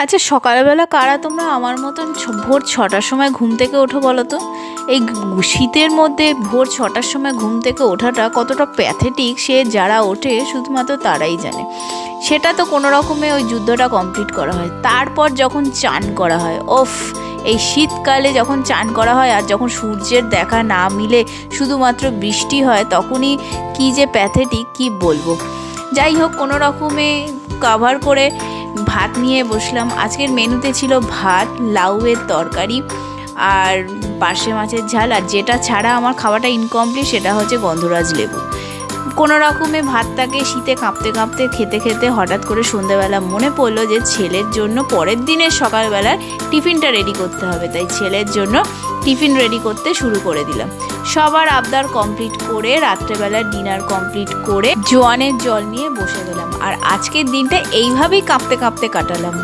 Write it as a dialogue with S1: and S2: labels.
S1: আচ্ছা, সকালবেলা কারা তোমরা আমার মতন ভোর 6টার সময় ঘুম থেকে ওঠো বলো তো? এই শীতের মধ্যে ভোর 6টার সময় ঘুম থেকে ওঠাটা কতটা প্যাথেটিক সে যারা ওঠে শুধুমাত্র তারাই জানে। সেটা তো কোনো রকমে ওই যুদ্ধটা কমপ্লিট করা হয়, তারপর যখন চান করা হয়, ওফ! এই শীতকালে যখন চান করা হয় আর যখন সূর্যের দেখা না মিলে শুধুমাত্র বৃষ্টি হয়, তখনই কী যে প্যাথেটিক কী বলবো। যাই হোক, কোনো রকমে কাভার করে ভাত নিয়ে বসলাম। আজকের মেনুতে ছিল ভাত, লাউয়ের তরকারি আর পার্শে মাছের ঝাল, আর যেটা ছাড়া আমার খাওয়াটা ইনকমপ্লিট সেটা হচ্ছে গন্ধরাজ লেবু। কোনো রকমে ভাতটাকে শীতে কাঁপতে কাঁপতে খেতে খেতে হঠাৎ করে সন্ধ্যেবেলা মনে পড়লো যে ছেলের জন্য পরের দিনের সকালবেলার টিফিনটা রেডি করতে হবে, তাই ছেলের জন্য টিফিন রেডি করতে শুরু করে দিলাম। সবার আবদার কমপ্লিট করে রাত্রেবেলার ডিনার কমপ্লিট করে জোয়ানের জল নিয়ে বসে গেলাম, আর আজকের দিনটা এইভাবেই কাঁপতে কাঁপতে কাটালাম।